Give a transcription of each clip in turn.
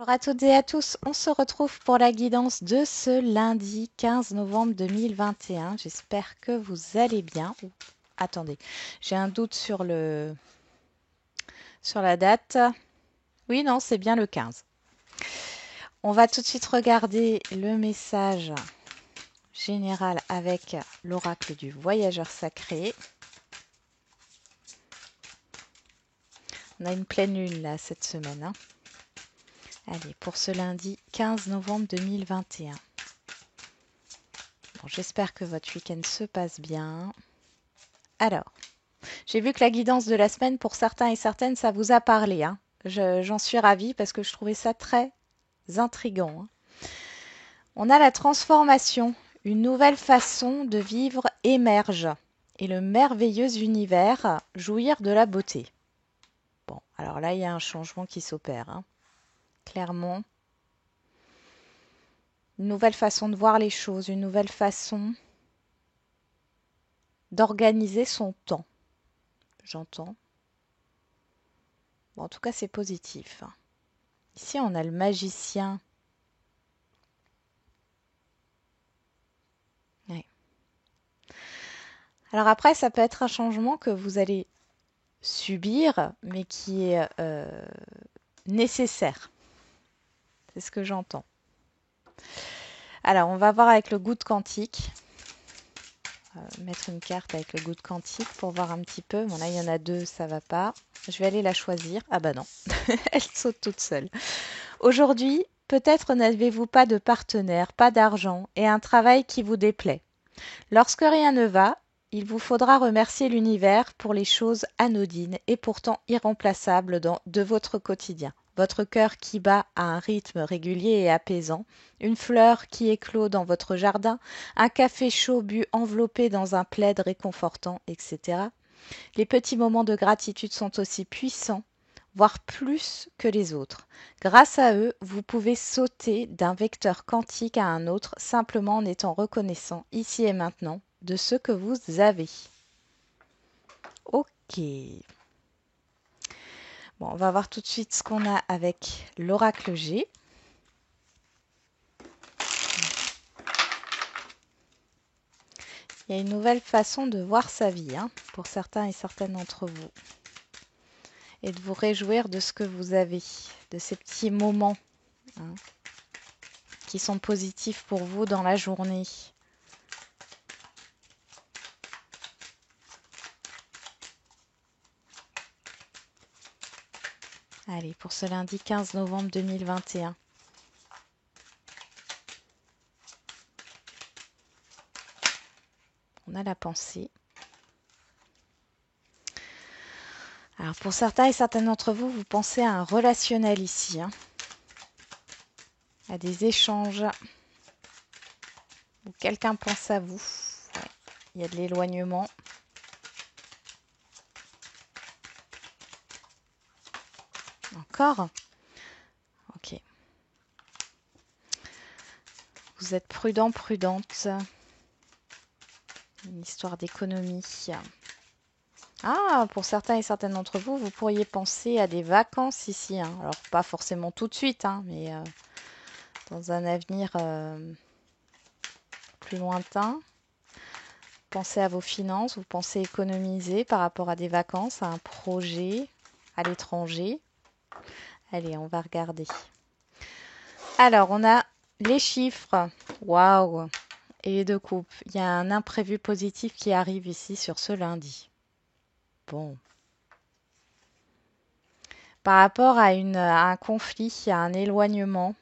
Bonjour à toutes et à tous, on se retrouve pour la guidance de ce lundi 15 novembre 2021. J'espère que vous allez bien. Attendez, j'ai un doute sur la date. Oui, non, c'est bien le 15. On va tout de suite regarder le message général avec l'oracle du voyageur sacré. On a une pleine lune là cette semaine, hein. Allez, pour ce lundi 15 novembre 2021. Bon, j'espère que votre week-end se passe bien. Alors, j'ai vu que la guidance de la semaine, pour certains et certaines, ça vous a parlé, hein. J'en suis ravie parce que je trouvais ça très intriguant, hein. On a la transformation, une nouvelle façon de vivre émerge et le merveilleux univers jouir de la beauté. Bon, alors là, il y a un changement qui s'opère, hein. Clairement. Une nouvelle façon de voir les choses, une nouvelle façon d'organiser son temps, j'entends. Bon, en tout cas, c'est positif. Ici, on a le magicien. Ouais. Alors après, ça peut être un changement que vous allez subir, mais qui est nécessaire. C'est ce que j'entends. Alors, on va voir avec le goutte quantique. Mettre une carte avec le goutte quantique pour voir un petit peu. Bon, là, il y en a deux, ça va pas. Je vais aller la choisir. Ah bah non, elle saute toute seule. Aujourd'hui, peut-être n'avez-vous pas de partenaire, pas d'argent et un travail qui vous déplaît. Lorsque rien ne va, il vous faudra remercier l'univers pour les choses anodines et pourtant irremplaçables de votre quotidien. Votre cœur qui bat à un rythme régulier et apaisant, une fleur qui éclot dans votre jardin, un café chaud bu enveloppé dans un plaid réconfortant, etc. Les petits moments de gratitude sont aussi puissants, voire plus que les autres. Grâce à eux, vous pouvez sauter d'un vecteur quantique à un autre simplement en étant reconnaissant ici et maintenant de ce que vous avez. Ok. Bon, on va voir tout de suite ce qu'on a avec l'oracle G. Il y a une nouvelle façon de voir sa vie, hein, pour certains et certaines d'entre vous. Et de vous réjouir de ce que vous avez, de ces petits moments, hein, qui sont positifs pour vous dans la journée. Allez, pour ce lundi 15 novembre 2021. On a la pensée. Alors pour certains et certaines d'entre vous, vous pensez à un relationnel ici, hein, à des échanges où quelqu'un pense à vous. Ouais, il y a de l'éloignement. Encore? Ok. Vous êtes prudent, prudente. Une histoire d'économie. Ah, pour certains et certaines d'entre vous, vous pourriez penser à des vacances ici, hein. Alors pas forcément tout de suite, hein, mais dans un avenir plus lointain. Pensez à vos finances, vous pensez économiser par rapport à des vacances, à un projet à l'étranger. Allez, on va regarder. Alors, on a les chiffres. Waouh! Et les deux coupes. Il y a un imprévu positif qui arrive ici sur ce lundi. Bon. Par rapport à un conflit, à un éloignement.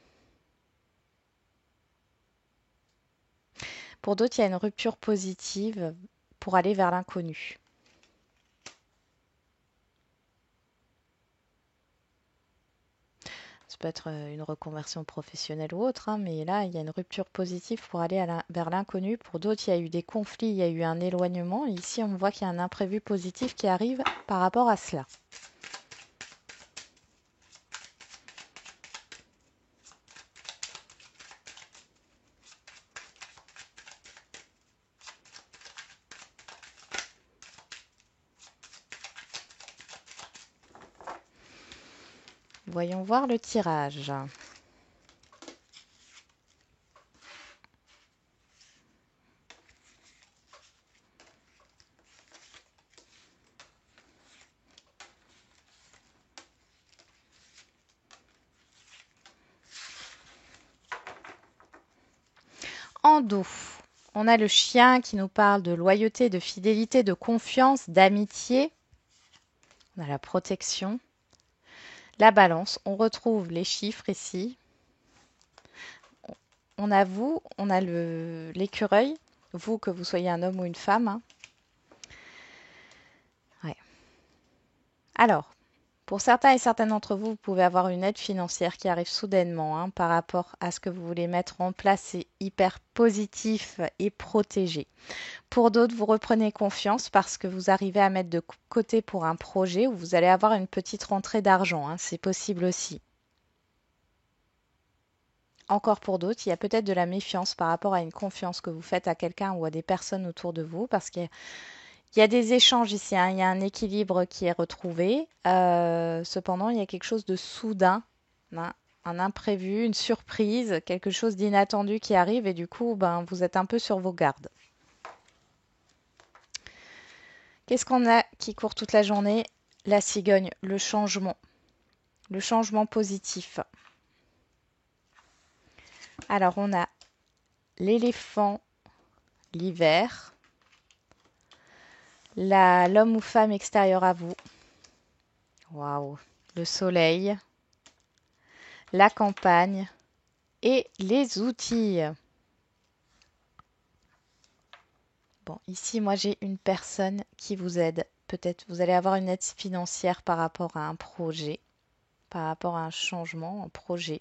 Pour d'autres, il y a une rupture positive pour aller vers l'inconnu. Ça peut être une reconversion professionnelle ou autre, hein, mais là, il y a une rupture positive pour aller vers l'inconnu. Pour d'autres, il y a eu des conflits, il y a eu un éloignement. Et ici, on voit qu'il y a un imprévu positif qui arrive par rapport à cela. Voyons voir le tirage. en dos, on a le chien qui nous parle de loyauté, de fidélité, de confiance, d'amitié. On a la protection. La balance, on retrouve les chiffres ici. On a vous, on a l'écureuil, vous que vous soyez un homme ou une femme. Hein. Ouais. Alors, pour certains et certaines d'entre vous, vous pouvez avoir une aide financière qui arrive soudainement hein, par rapport à ce que vous voulez mettre en place. C'est hyper positif et protégé. Pour d'autres, vous reprenez confiance parce que vous arrivez à mettre de côté pour un projet où vous allez avoir une petite rentrée d'argent. Hein, c'est possible aussi. Encore pour d'autres, il y a peut-être de la méfiance par rapport à une confiance que vous faites à quelqu'un ou à des personnes autour de vous parce qu'il y a des échanges ici, hein, il y a un équilibre qui est retrouvé. Cependant, il y a quelque chose de soudain, hein, un imprévu, une surprise, quelque chose d'inattendu qui arrive et du coup, ben, vous êtes un peu sur vos gardes. Qu'est-ce qu'on a qui court toute la journée? La cigogne, le changement positif. Alors, on a l'éléphant, l'hiver, l'homme ou femme extérieur à vous. Waouh, le soleil, la campagne et les outils. Bon, ici, moi, j'ai une personne qui vous aide. Peut-être vous allez avoir une aide financière par rapport à un projet, par rapport à un changement, un projet.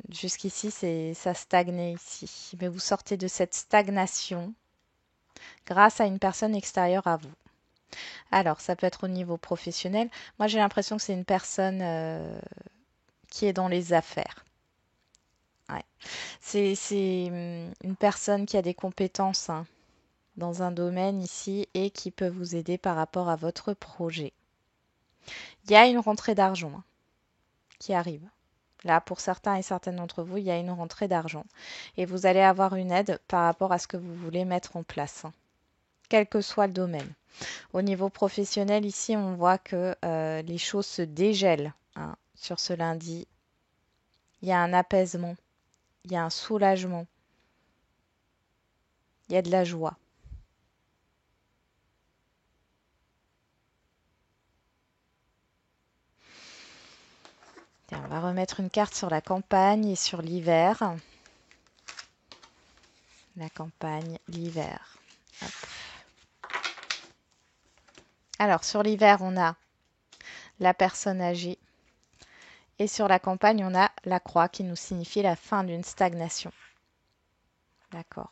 Jusqu'ici, ça stagnait ici. Mais vous sortez de cette stagnation grâce à une personne extérieure à vous. Alors, ça peut être au niveau professionnel. Moi, j'ai l'impression que c'est une personne qui est dans les affaires. Ouais. C'est une personne qui a des compétences hein, dans un domaine ici et qui peut vous aider par rapport à votre projet. Il y a une rentrée d'argent hein, qui arrive. Là, pour certains et certaines d'entre vous, il y a une rentrée d'argent. Et vous allez avoir une aide par rapport à ce que vous voulez mettre en place, hein, quel que soit le domaine. Au niveau professionnel, ici, on voit que les choses se dégèlent hein, sur ce lundi. Il y a un apaisement, il y a un soulagement, il y a de la joie. Tiens, on va remettre une carte sur la campagne et sur l'hiver. La campagne, l'hiver. Hop. Alors, sur l'hiver, on a la personne âgée. Et sur la campagne, on a la croix qui nous signifie la fin d'une stagnation. D'accord.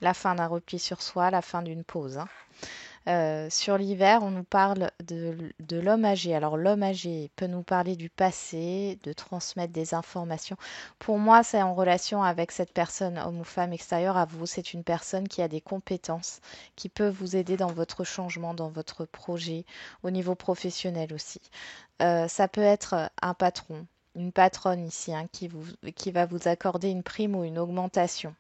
La fin d'un repli sur soi, la fin d'une pause. Hein. Sur l'hiver, on nous parle de l'homme âgé. Alors l'homme âgé peut nous parler du passé, de transmettre des informations. Pour moi, c'est en relation avec cette personne, homme ou femme extérieure à vous. C'est une personne qui a des compétences, qui peut vous aider dans votre changement, dans votre projet, au niveau professionnel aussi. Ça peut être un patron, une patronne ici, hein, qui va vous accorder une prime ou une augmentation.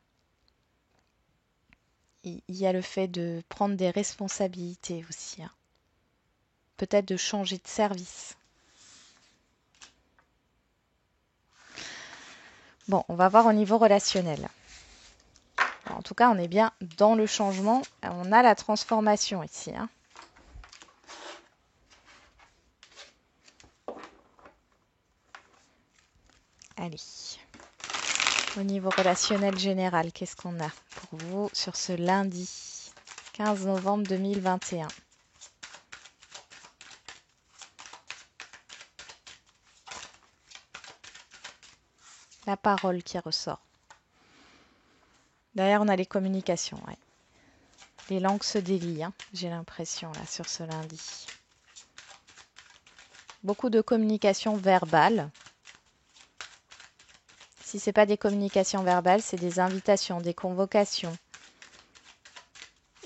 Il y a le fait de prendre des responsabilités aussi. Hein. Peut-être de changer de service. Bon, on va voir au niveau relationnel. En tout cas, on est bien dans le changement. On a la transformation ici. Hein. Allez. Au niveau relationnel général, qu'est-ce qu'on a pour vous sur ce lundi 15 novembre 2021? La parole qui ressort. Derrière, on a les communications. Ouais. Les langues se délient, hein, j'ai l'impression, là, sur ce lundi. Beaucoup de communication verbale. Si ce n'est pas des communications verbales, c'est des invitations, des convocations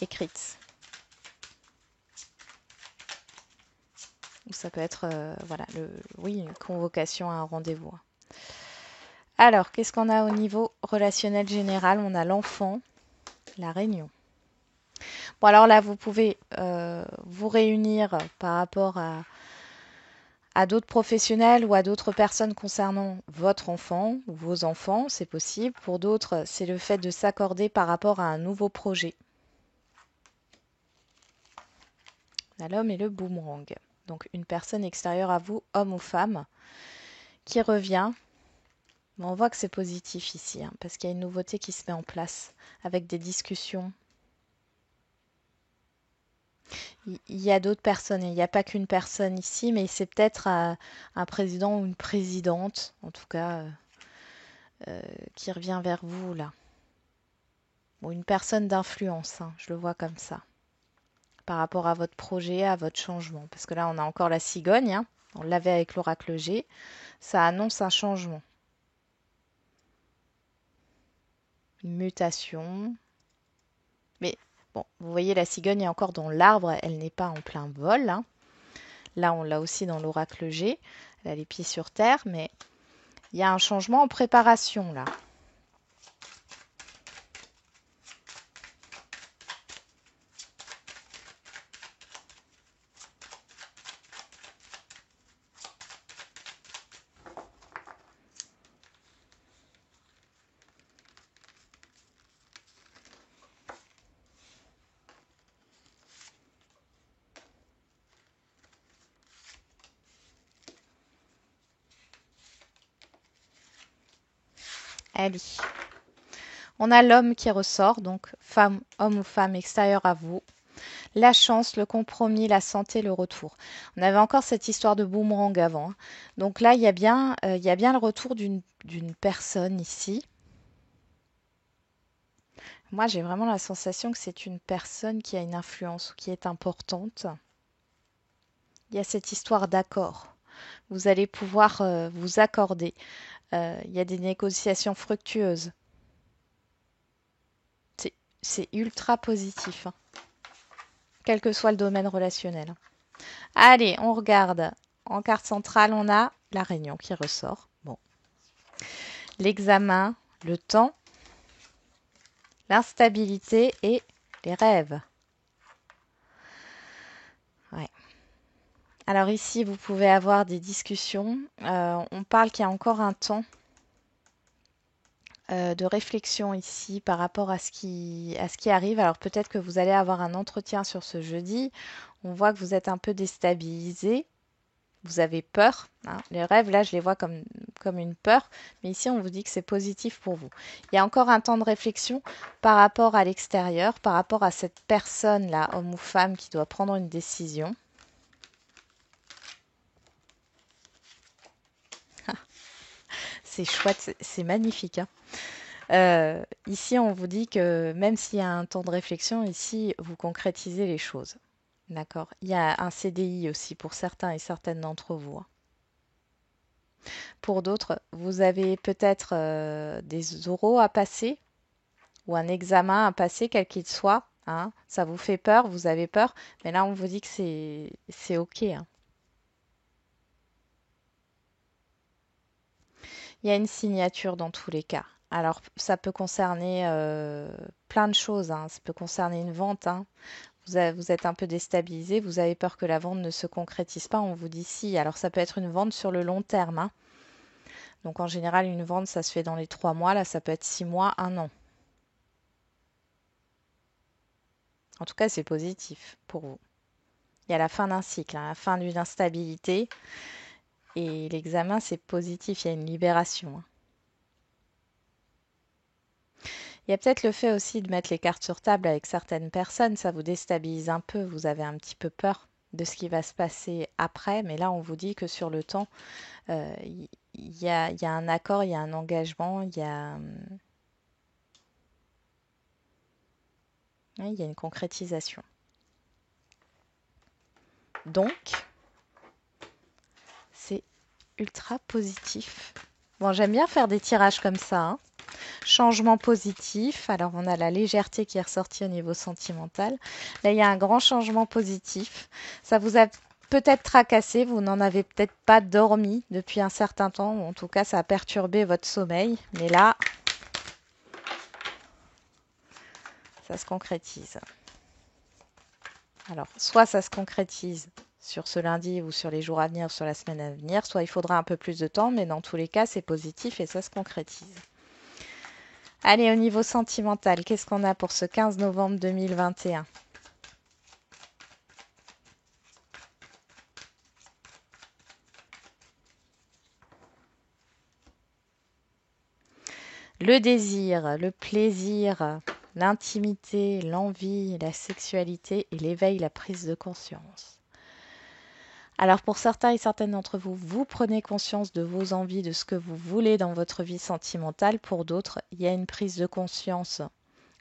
écrites. Ou ça peut être, voilà, oui, une convocation à un rendez-vous. Alors, qu'est-ce qu'on a au niveau relationnel général? On a l'enfant, la réunion. Bon, alors là, vous pouvez vous réunir par rapport À d'autres professionnels ou à d'autres personnes concernant votre enfant ou vos enfants, c'est possible. Pour d'autres, c'est le fait de s'accorder par rapport à un nouveau projet. L'homme et le boomerang. Donc une personne extérieure à vous, homme ou femme, qui revient. Mais on voit que c'est positif ici, hein, parce qu'il y a une nouveauté qui se met en place avec des discussions. Il y a d'autres personnes, il n'y a pas qu'une personne ici, mais c'est peut-être un président ou une présidente, en tout cas, qui revient vers vous là. Ou une personne d'influence, hein, je le vois comme ça, par rapport à votre projet, à votre changement. Parce que là, on a encore la cigogne, hein, on l'avait avec l'oracle G, ça annonce un changement. Une mutation. Mais bon, vous voyez, la cigogne est encore dans l'arbre, elle n'est pas en plein vol, hein. Là, on l'a aussi dans l'oracle G. Elle a les pieds sur terre, mais il y a un changement en préparation là. Allez. On a l'homme qui ressort, donc femme, homme ou femme extérieur à vous. La chance, le compromis, la santé, le retour. On avait encore cette histoire de boomerang avant, hein. Donc là, il y a bien le retour d'une personne ici. Moi, j'ai vraiment la sensation que c'est une personne qui a une influence ou qui est importante. Il y a cette histoire d'accord. Vous allez pouvoir vous accorder. Il y a des négociations fructueuses. C'est ultra positif, hein, quel que soit le domaine relationnel. Allez, on regarde. En carte centrale, on a la réunion qui ressort. Bon. L'examen, le temps, l'instabilité et les rêves. Ouais. Alors ici, vous pouvez avoir des discussions. On parle qu'il y a encore un temps de réflexion ici par rapport à ce qui arrive. Alors peut-être que vous allez avoir un entretien sur ce jeudi. On voit que vous êtes un peu déstabilisé. Vous avez peur, hein. Les rêves, là, je les vois comme une peur. Mais ici, on vous dit que c'est positif pour vous. Il y a encore un temps de réflexion par rapport à l'extérieur, par rapport à cette personne-là, homme ou femme, qui doit prendre une décision. C'est chouette, c'est magnifique, hein. Ici, on vous dit que même s'il y a un temps de réflexion, ici, vous concrétisez les choses. D'accord. Il y a un CDI aussi pour certains et certaines d'entre vous, hein. Pour d'autres, vous avez peut-être des oraux à passer ou un examen à passer, quel qu'il soit, hein. Ça vous fait peur, vous avez peur, mais là, on vous dit que c'est OK, hein. Il y a une signature dans tous les cas. Alors, ça peut concerner plein de choses, hein. Ça peut concerner une vente, hein. Vous êtes un peu déstabilisé, vous avez peur que la vente ne se concrétise pas, on vous dit si. Alors, ça peut être une vente sur le long terme, hein. Donc, en général, une vente, ça se fait dans les 3 mois. Là, ça peut être 6 mois, 1 an. En tout cas, c'est positif pour vous. Il y a la fin d'un cycle, hein, la fin d'une instabilité. Et l'examen, c'est positif, il y a une libération, hein. Il y a peut-être le fait aussi de mettre les cartes sur table avec certaines personnes, ça vous déstabilise un peu, vous avez un petit peu peur de ce qui va se passer après, mais là on vous dit que sur le temps, il y a un accord, il y a un engagement, il y a une concrétisation. Donc, c'est ultra positif. Bon, j'aime bien faire des tirages comme ça, hein. Changement positif. Alors, on a la légèreté qui est ressortie au niveau sentimental. Là, il y a un grand changement positif. Ça vous a peut-être tracassé. Vous n'en avez peut-être pas dormi depuis un certain temps. Ou en tout cas, ça a perturbé votre sommeil. Mais là, ça se concrétise. Alors, soit ça se concrétise sur ce lundi ou sur les jours à venir, sur la semaine à venir, soit il faudra un peu plus de temps, mais dans tous les cas, c'est positif et ça se concrétise. Allez, au niveau sentimental, qu'est-ce qu'on a pour ce 15 novembre 2021? Le désir, le plaisir, l'intimité, l'envie, la sexualité et l'éveil, la prise de conscience. Alors pour certains et certaines d'entre vous, vous prenez conscience de vos envies, de ce que vous voulez dans votre vie sentimentale. Pour d'autres, il y a une prise de conscience.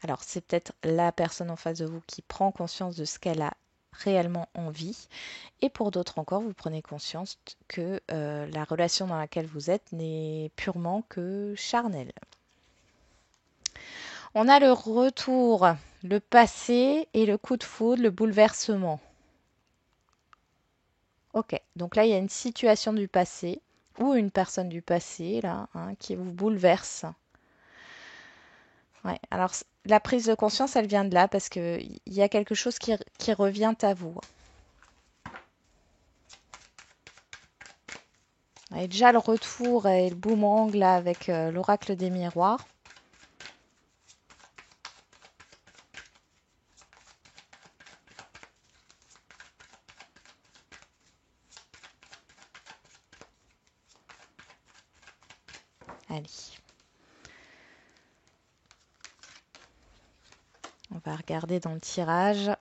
Alors c'est peut-être la personne en face de vous qui prend conscience de ce qu'elle a réellement envie. Et pour d'autres encore, vous prenez conscience que la relation dans laquelle vous êtes n'est purement que charnelle. On a le retour, le passé et le coup de foudre, le bouleversement. Ok, donc là, il y a une situation du passé ou une personne du passé là, hein, qui vous bouleverse. Ouais, alors la prise de conscience, elle vient de là parce qu'il y a quelque chose qui revient à vous. Et déjà le retour et le boomerang là avec l'oracle des miroirs. Allez. On va regarder dans le tirage.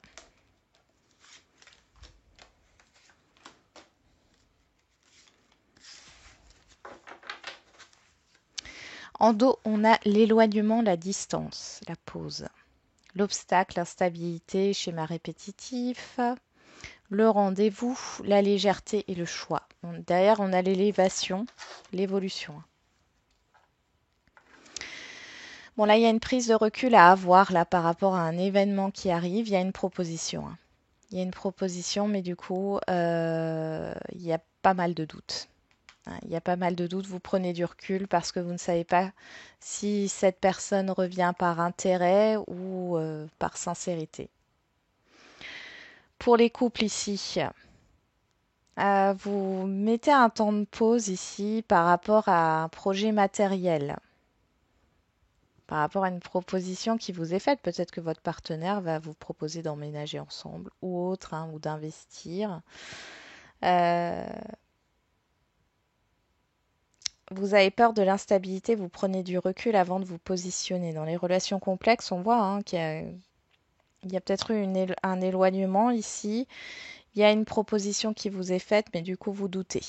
En dos, on a l'éloignement, la distance, la pause. L'obstacle, l'instabilité, schéma répétitif. Le rendez-vous, la légèreté et le choix. Derrière, on a l'élévation, l'évolution. Bon, là, il y a une prise de recul à avoir là par rapport à un événement qui arrive. Il y a une proposition. Il y a une proposition, mais du coup, il y a pas mal de doutes. Il y a pas mal de doutes. Vous prenez du recul parce que vous ne savez pas si cette personne revient par intérêt ou par sincérité. Pour les couples ici, vous mettez un temps de pause ici par rapport à un projet matériel, par rapport à une proposition qui vous est faite. Peut-être que votre partenaire va vous proposer d'emménager ensemble ou autre, hein, ou d'investir. Vous avez peur de l'instabilité, vous prenez du recul avant de vous positionner. Dans les relations complexes, on voit qu'il y a peut-être eu un éloignement ici. Il y a une proposition qui vous est faite, mais du coup, vous doutez.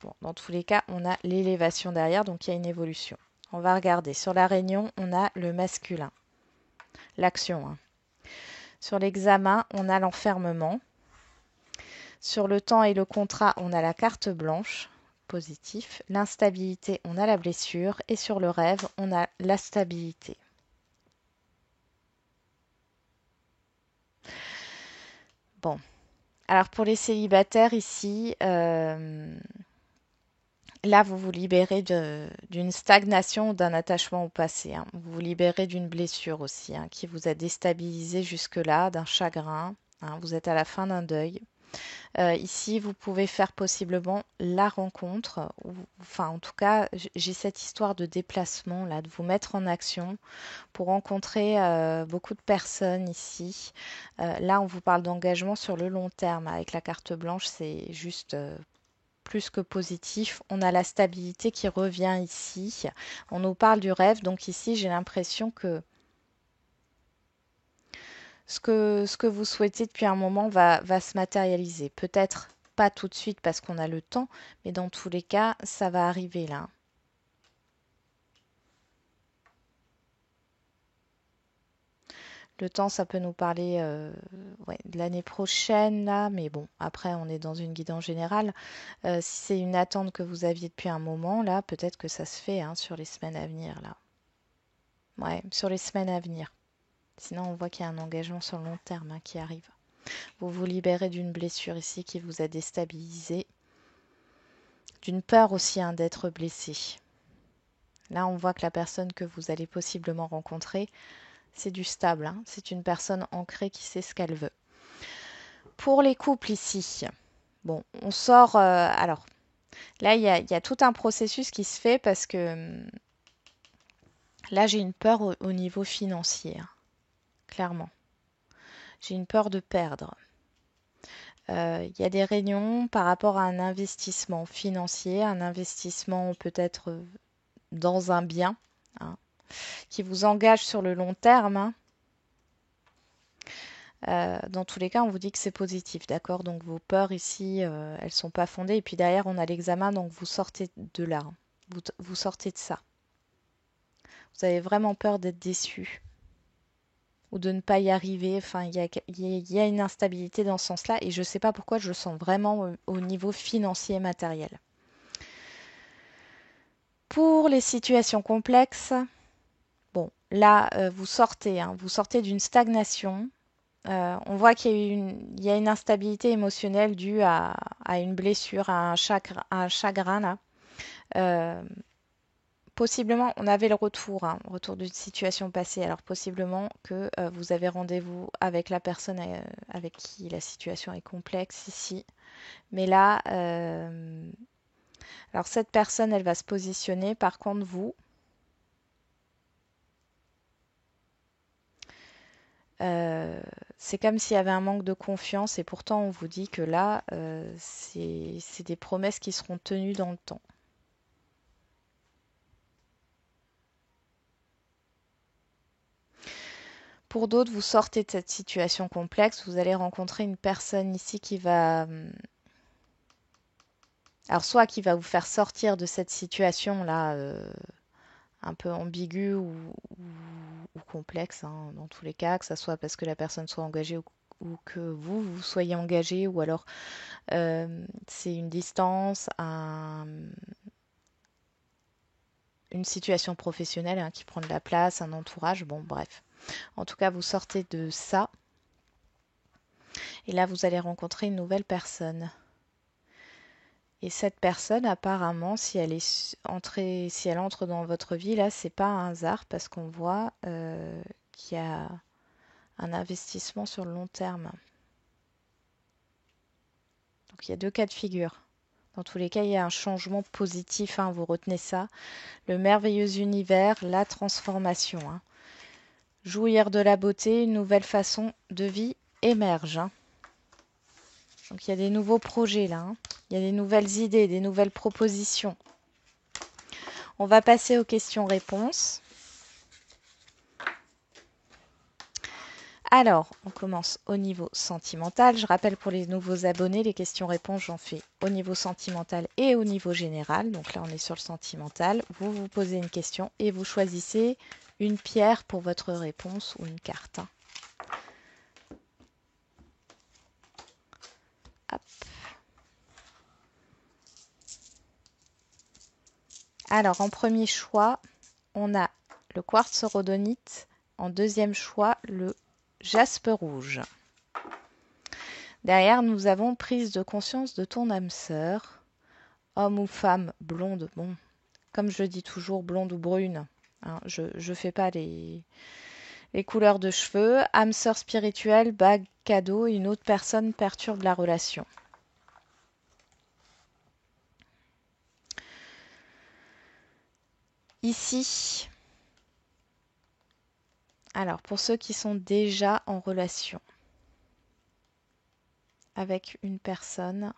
Bon, dans tous les cas, on a l'élévation derrière, donc il y a une évolution. On va regarder. Sur la réunion, on a le masculin, l'action, hein. Sur l'examen, on a l'enfermement. Sur le temps et le contrat, on a la carte blanche, positif. L'instabilité, on a la blessure. Et sur le rêve, on a la stabilité. Bon. Alors pour les célibataires ici, là, vous vous libérez d'une stagnation ou d'un attachement au passé, hein. Vous vous libérez d'une blessure aussi, hein, qui vous a déstabilisé jusque-là, d'un chagrin, hein. Vous êtes à la fin d'un deuil. Ici, vous pouvez faire possiblement la rencontre, ou, enfin en tout cas, j'ai cette histoire de déplacement là, de vous mettre en action pour rencontrer beaucoup de personnes ici. Là, on vous parle d'engagement sur le long terme. Avec la carte blanche, c'est juste plus que positif. On a la stabilité qui revient ici. On nous parle du rêve, donc ici, j'ai l'impression que ce que vous souhaitez depuis un moment va se matérialiser. Peut-être pas tout de suite parce qu'on a le temps, mais dans tous les cas, ça va arriver là. Le temps, ça peut nous parler ouais, de l'année prochaine, là, mais bon, après, on est dans une guidance générale. Si c'est une attente que vous aviez depuis un moment, là, peut-être que ça se fait, hein, sur les semaines à venir, là. Ouais, sur les semaines à venir. Sinon, on voit qu'il y a un engagement sur le long terme, hein, qui arrive. Vous vous libérez d'une blessure ici qui vous a déstabilisé, d'une peur aussi, hein, d'être blessé. Là, on voit que la personne que vous allez possiblement rencontrer, c'est du stable, hein. C'est une personne ancrée qui sait ce qu'elle veut. pour les couples ici, bon, on sort... alors, là, il y a tout un processus qui se fait parce que là, j'ai une peur au niveau financier, hein, clairement. J'ai une peur de perdre. Il y a des réunions par rapport à un investissement financier, un investissement peut-être dans un bien, hein, qui vous engage sur le long terme, hein. Dans tous les cas, on vous dit que c'est positif, d'accord? Donc vos peurs ici, elles sont pas fondées. Et puis derrière, on a l'examen, donc vous sortez de là, hein. Vous sortez de ça. Vous avez vraiment peur d'être déçu ou de ne pas y arriver. Enfin, il y a une instabilité dans ce sens-là. Et je ne sais pas pourquoi je le sens vraiment au niveau financier et matériel. Pour les situations complexes, bon, là, vous sortez, hein, vous sortez d'une stagnation. On voit qu'il y a une instabilité émotionnelle due à une blessure, à un chagrin là. Euh, Possiblement, on avait le retour, hein, retour d'une situation passée. Alors possiblement que vous avez rendez-vous avec la personne avec qui la situation est complexe ici. Mais là, alors cette personne, elle va se positionner. Par contre, vous, euh, c'est comme s'il y avait un manque de confiance et pourtant on vous dit que là, c'est des promesses qui seront tenues dans le temps. Pour d'autres, vous sortez de cette situation complexe, vous allez rencontrer une personne ici qui va... Alors soit qui va vous faire sortir de cette situation-là un peu ambiguë ou complexe, hein, dans tous les cas, que ce soit parce que la personne soit engagée ou que vous soyez engagé, ou alors c'est une distance, une situation professionnelle, hein, qui prend de la place, un entourage, bon bref. En tout cas, vous sortez de ça. Et là, vous allez rencontrer une nouvelle personne. Et cette personne, apparemment, si elle entre dans votre vie, là, c'est pas un hasard parce qu'on voit qu'il y a un investissement sur le long terme. Donc il y a deux cas de figure. Dans tous les cas, il y a un changement positif, hein, vous retenez ça. Le merveilleux univers, la transformation, hein. Jouir de la beauté, une nouvelle façon de vie émerge, hein. Donc il y a des nouveaux projets là, hein. Il y a des nouvelles idées, des nouvelles propositions. On va passer aux questions-réponses. Alors, on commence au niveau sentimental. Je rappelle pour les nouveaux abonnés, les questions-réponses, j'en fais au niveau sentimental et au niveau général. Donc là, on est sur le sentimental. Vous vous posez une question et vous choisissez une pierre pour votre réponse ou une carte. Hop. Alors, en premier choix, on a le quartz rhodonite. En deuxième choix, le jaspe rouge. Derrière, nous avons prise de conscience de ton âme sœur. Homme ou femme, blonde, bon, comme je dis toujours, blonde ou brune, hein, je ne fais pas les couleurs de cheveux. Âme sœur spirituelle, bague, cadeau, une autre personne perturbe la relation. Ici, alors pour ceux qui sont déjà en relation avec une personne,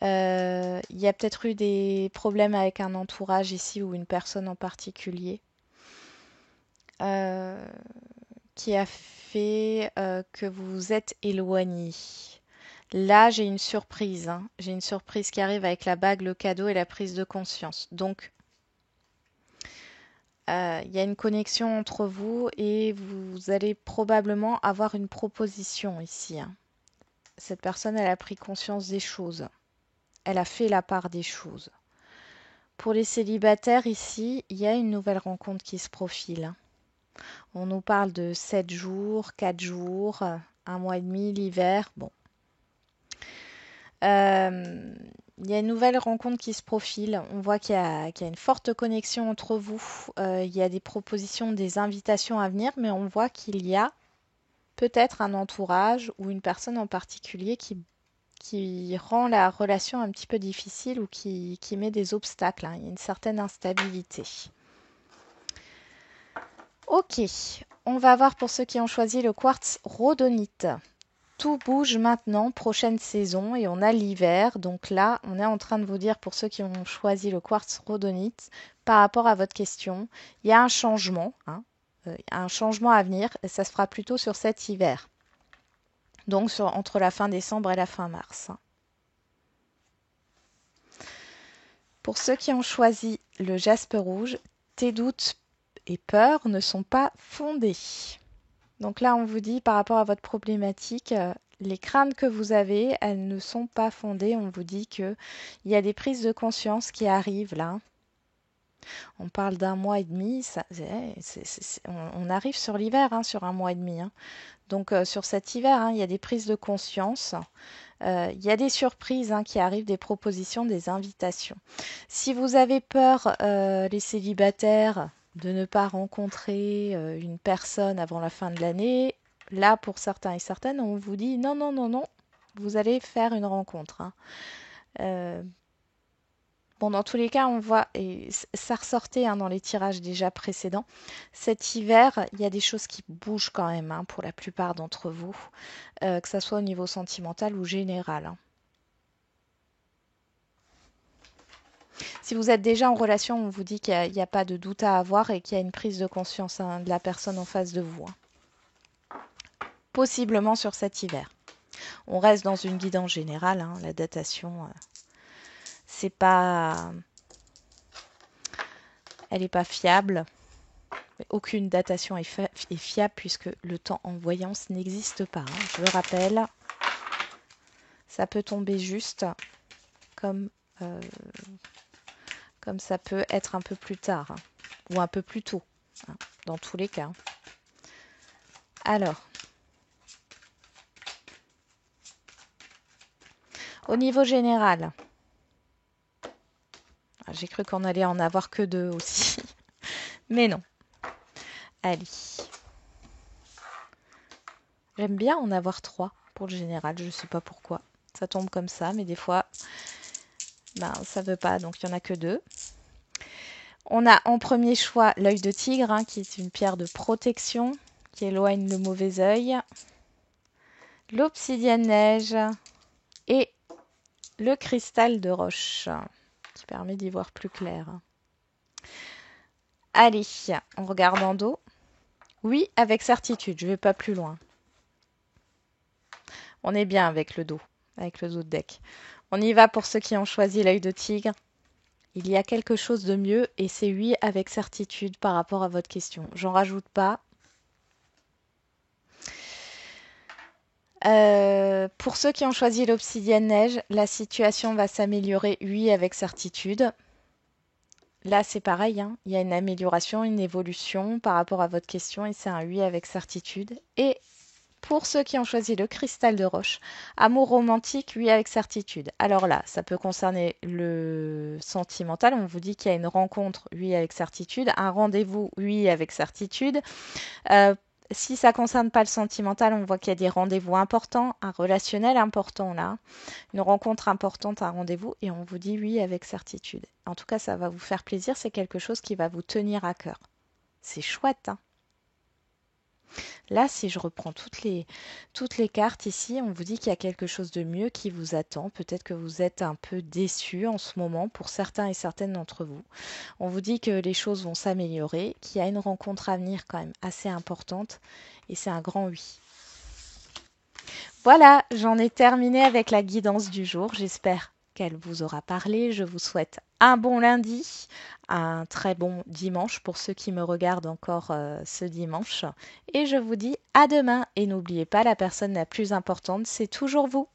il y a peut-être eu des problèmes avec un entourage ici ou une personne en particulier qui a fait que vous vous êtes éloigné. Là, j'ai une surprise, hein. J'ai une surprise qui arrive avec la bague, le cadeau et la prise de conscience. Donc, il y a une connexion entre vous et vous allez probablement avoir une proposition ici, hein. Cette personne, elle a pris conscience des choses. Elle a fait la part des choses. Pour les célibataires, ici, il y a une nouvelle rencontre qui se profile, hein. On nous parle de 7 jours, 4 jours, un mois et demi, l'hiver. Bon. Il y a une nouvelle rencontre qui se profile. On voit qu'il y a une forte connexion entre vous. Il y a des propositions, des invitations à venir, mais on voit qu'il y a peut-être un entourage ou une personne en particulier qui rend la relation un petit peu difficile ou qui met des obstacles, hein. Il y a une certaine instabilité. Ok, on va voir pour ceux qui ont choisi le quartz rhodonite. Tout bouge maintenant, prochaine saison, et on a l'hiver. Donc là, on est en train de vous dire pour ceux qui ont choisi le quartz rhodonite, par rapport à votre question, il y a un changement, hein, un changement à venir, et ça se fera plutôt sur cet hiver. Donc entre la fin décembre et la fin mars. Pour ceux qui ont choisi le jaspe rouge, tes doutes et peurs ne sont pas fondés. Donc là, on vous dit par rapport à votre problématique, les craintes que vous avez, elles ne sont pas fondées. On vous dit qu'il y a des prises de conscience qui arrivent là. On parle d'un mois et demi. On arrive sur l'hiver, hein, sur un mois et demi, hein. Donc sur cet hiver, hein, il y a des prises de conscience. Il y a des surprises, hein, qui arrivent, des propositions, des invitations. Si vous avez peur, les célibataires, de ne pas rencontrer une personne avant la fin de l'année, là, pour certains et certaines, on vous dit non, non, non, non, vous allez faire une rencontre, hein. Bon, dans tous les cas, on voit, et ça ressortait, hein, dans les tirages déjà précédents, cet hiver, il y a des choses qui bougent quand même, hein, pour la plupart d'entre vous, que ce soit au niveau sentimental ou général, hein. Si vous êtes déjà en relation, on vous dit qu'il n'y a pas de doute à avoir et qu'il y a une prise de conscience, hein, de la personne en face de vous, hein. Possiblement sur cet hiver. On reste dans une guidance générale, hein, la datation, c'est pas, elle n'est pas fiable. Aucune datation est fiable puisque le temps en voyance n'existe pas, hein. Je le rappelle, ça peut tomber juste comme, comme ça peut être un peu plus tard, hein, ou un peu plus tôt, hein, dans tous les cas. Alors, au niveau général, j'ai cru qu'on allait en avoir que 2 aussi, mais non. Allez. J'aime bien en avoir 3 pour le général, je ne sais pas pourquoi. Ça tombe comme ça, mais des fois, ben, ça ne veut pas, donc il n'y en a que 2. On a en premier choix l'œil de tigre, hein, qui est une pierre de protection, qui éloigne le mauvais œil. L'obsidienne neige et le cristal de roche, qui permet d'y voir plus clair. Allez, on regarde en dos. Oui, avec certitude, je ne vais pas plus loin. On est bien avec le dos de deck. On y va pour ceux qui ont choisi l'œil de tigre. Il y a quelque chose de mieux et c'est oui avec certitude par rapport à votre question. J'en rajoute pas. Pour ceux qui ont choisi l'obsidienne neige, la situation va s'améliorer, oui, avec certitude. Là, c'est pareil, hein. Il y a une amélioration, une évolution par rapport à votre question et c'est un oui avec certitude. Et pour ceux qui ont choisi le cristal de roche, amour romantique, oui avec certitude. Alors là, ça peut concerner le sentimental. On vous dit qu'il y a une rencontre, oui avec certitude. Un rendez-vous, oui avec certitude. Si ça ne concerne pas le sentimental, on voit qu'il y a des rendez-vous importants, un relationnel important là, une rencontre importante, un rendez-vous, et on vous dit oui avec certitude. En tout cas, ça va vous faire plaisir, c'est quelque chose qui va vous tenir à cœur. C'est chouette, hein. Là, si je reprends toutes les cartes ici, on vous dit qu'il y a quelque chose de mieux qui vous attend. Peut-être que vous êtes un peu déçus en ce moment pour certains et certaines d'entre vous. On vous dit que les choses vont s'améliorer, qu'il y a une rencontre à venir quand même assez importante et c'est un grand oui. Voilà, j'en ai terminé avec la guidance du jour. J'espère qu'elle vous aura parlé. Je vous souhaite un bon lundi, un très bon dimanche pour ceux qui me regardent encore ce dimanche. Et je vous dis à demain. Et n'oubliez pas, la personne la plus importante, c'est toujours vous.